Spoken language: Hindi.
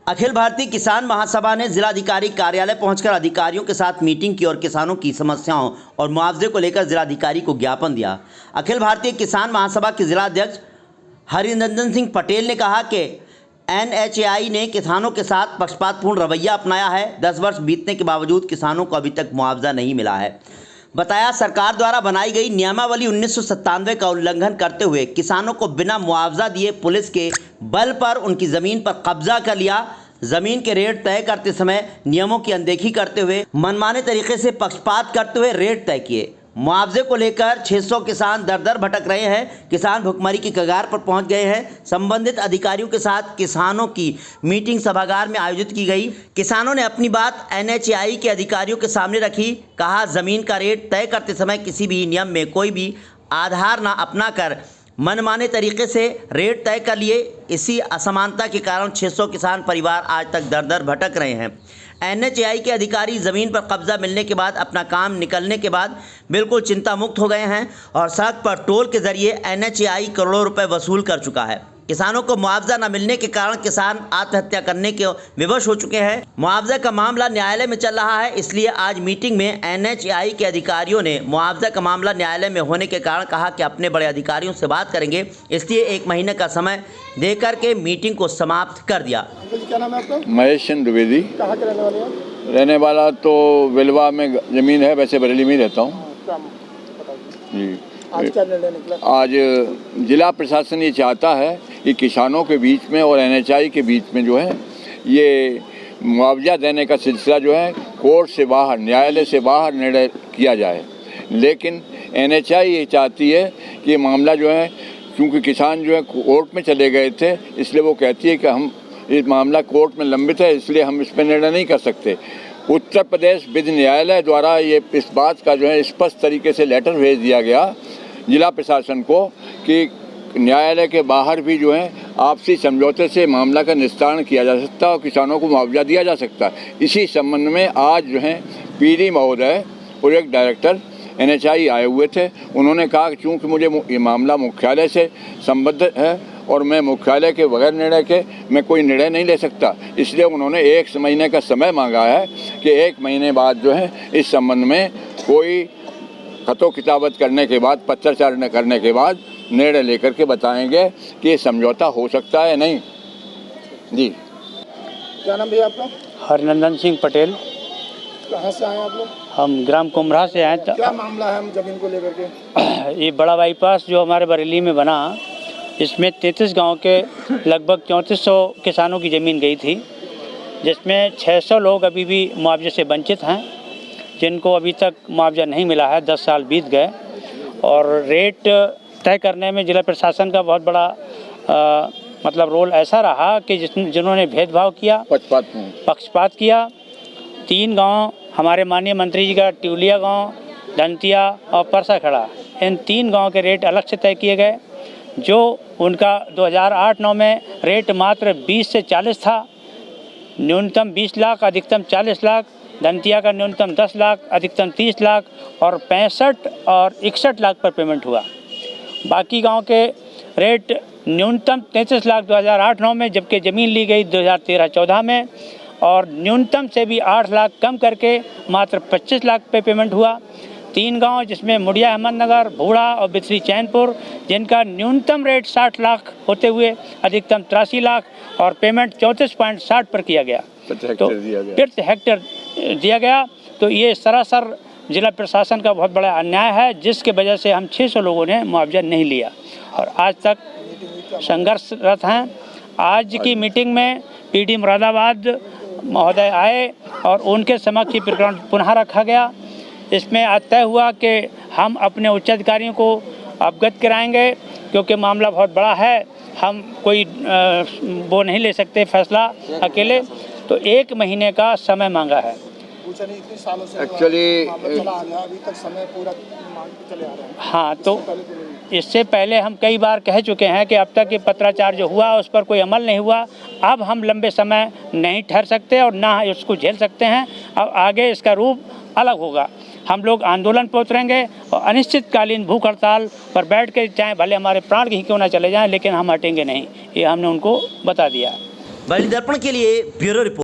अखिल भारतीय किसान महासभा ने जिलाधिकारी कार्यालय पहुंचकर अधिकारियों के साथ मीटिंग की और किसानों की समस्याओं और मुआवजे को लेकर जिलाधिकारी को ज्ञापन दिया। अखिल भारतीय किसान महासभा के जिलाध्यक्ष हरिनंदन सिंह पटेल ने कहा कि NHAI ने किसानों के साथ पक्षपातपूर्ण रवैया अपनाया है। 10 वर्ष बीतने के बावजूद किसानों को अभी तक मुआवजा नहीं मिला है। बताया सरकार द्वारा बनाई गई नियमावली 1997 का उल्लंघन करते हुए किसानों को बिना मुआवजा दिए पुलिस के बल पर उनकी ज़मीन पर कब्जा कर लिया। ज़मीन के रेट तय करते समय नियमों की अनदेखी करते हुए मनमाने तरीके से पक्षपात करते हुए रेट तय किए। मुआवजे को लेकर 600 किसान दर दर भटक रहे हैं। किसान भुखमरी की कगार पर पहुंच गए हैं। संबंधित अधिकारियों के साथ किसानों की मीटिंग सभागार में आयोजित की गई। किसानों ने अपनी बात NHAI के अधिकारियों के सामने रखी। कहा, ज़मीन का रेट तय करते समय किसी भी नियम में कोई भी आधार न अपना कर मनमाने तरीके से रेट तय कर लिए। इसी असमानता के कारण 600 किसान परिवार आज तक दर दर भटक रहे हैं। NHAI के अधिकारी ज़मीन पर कब्जा मिलने के बाद अपना काम निकलने के बाद बिल्कुल चिंता मुक्त हो गए हैं और सड़क पर टोल के जरिए NHAI करोड़ों रुपए वसूल कर चुका है। किसानों को मुआवजा न मिलने के कारण किसान आत्महत्या करने के विवश हो चुके हैं। मुआवजा का मामला न्यायालय में चल रहा है, इसलिए आज मीटिंग में NHAI के अधिकारियों ने मुआवजा का मामला न्यायालय में होने के कारण कहा कि अपने बड़े अधिकारियों से बात करेंगे, इसलिए 1 महीने का समय देकर के मीटिंग को समाप्त कर दिया। क्या नाम है आपका? महेश चंद्र द्विवेदी। कहाँ के रहने वाले हैं? रहने वाला तो विलवा में ज़मीन है, वैसे बरेली में रहता हूँ जी। आज क्या निर्णय निकला? आज जिला प्रशासन ये चाहता है कि किसानों के बीच में और NHAI के बीच में जो है ये मुआवजा देने का सिलसिला जो है कोर्ट से बाहर, न्यायालय से बाहर निर्णय किया जाए। लेकिन NHAI ये चाहती है कि ये मामला जो है, क्योंकि किसान जो है कोर्ट में चले गए थे, इसलिए वो कहती है कि हम इस मामला कोर्ट में लंबित है, इसलिए हम इस पर निर्णय नहीं कर सकते। उत्तर प्रदेश विधि न्यायालय द्वारा ये इस बात का जो है स्पष्ट तरीके से लेटर भेज दिया गया जिला प्रशासन को कि न्यायालय के बाहर भी जो है आपसी समझौते से मामला का निस्तारण किया जा सकता है और किसानों को मुआवजा दिया जा सकता है। इसी संबंध में आज जो है PD महोदय, प्रोजेक्ट डायरेक्टर NHAI आए हुए थे। उन्होंने कहा कि चूँकि मुझे ये मामला मुख्यालय से संबद्ध है और मैं मुख्यालय के बगैर निर्णय के मैं कोई निर्णय नहीं ले सकता, इसलिए उन्होंने 1 महीने का समय मांगा है कि 1 महीने बाद जो है इस संबंध में कोई खतो किताबत करने के बाद, पत्राचार करने के बाद निर्णय लेकर के बताएंगे कि समझौता हो सकता है नहीं जी। क्या नाम भैया आपका? हरिनंदन सिंह पटेल। कहाँ से आए आप लोग? हम ग्राम कुम्हरा से आए। क्या मामला है हम जमीन को लेकर के? ये बड़ा बाईपास जो हमारे बरेली में बना, इसमें 33 गांव के लगभग 3400 किसानों की ज़मीन गई थी, जिसमें 600 लोग अभी भी मुआवजे से वंचित हैं, जिनको अभी तक मुआवजा नहीं मिला है। 10 साल बीत गए और रेट तय करने में जिला प्रशासन का बहुत बड़ा मतलब रोल ऐसा रहा कि जिन्होंने भेदभाव किया, पक्षपात किया। 3 गांव हमारे माननीय मंत्री जी का, ट्यूलिया गांव, दंतिया और परसा खड़ा, इन 3 गांव के रेट अलग से तय किए गए। जो उनका 2008-9 में रेट मात्र 20 से 40 था, न्यूनतम 20 लाख, अधिकतम 40 लाख। दंतिया का न्यूनतम 10 लाख, अधिकतम 30 लाख और 65 और 61 लाख पर पेमेंट हुआ। बाकी गांव के रेट न्यूनतम 33 लाख 2008-9 में, जबकि ज़मीन ली गई 2013-14 में, और न्यूनतम से भी 8 लाख कम करके मात्र 25 लाख पे पेमेंट हुआ। 3 गांव जिसमें मुड़िया अहमदनगर, भूड़ा और बिथरी चैनपुर, जिनका न्यूनतम रेट 60 लाख होते हुए अधिकतम 83 लाख और पेमेंट 34.60 पर किया गया, तो प्रति हेक्टेयर दिया गया। तो ये सरासर जिला प्रशासन का बहुत बड़ा अन्याय है, जिसके वजह से हम 600 लोगों ने मुआवजा नहीं लिया और आज तक संघर्षरत हैं। आज की मीटिंग में PD मुरादाबाद महोदय आए और उनके समक्ष ये प्रकरण पुनः रखा गया। इसमें आज तय हुआ कि हम अपने उच्च अधिकारियों को अवगत कराएंगे, क्योंकि मामला बहुत बड़ा है, हम कोई वो नहीं ले सकते फैसला अकेले, तो 1 महीने का समय मांगा है। एक्चुअली अभी तक समय पूरा चले आ रहा है। हाँ, तो इससे पहले हम कई बार कह चुके हैं कि अब तक ये पत्राचार जो हुआ उस पर कोई अमल नहीं हुआ। अब हम लंबे समय नहीं ठहर सकते और ना उसको झेल सकते हैं। अब आगे इसका रूप अलग होगा। हम लोग आंदोलन पर उतरेंगे और अनिश्चितकालीन भूख हड़ताल पर बैठ के, चाहे भले हमारे प्राण ही क्यों ना चले जाएं, लेकिन हम हटेंगे नहीं, ये हमने उनको बता दिया। बरेली दर्पण के लिए ब्यूरो रिपोर्ट।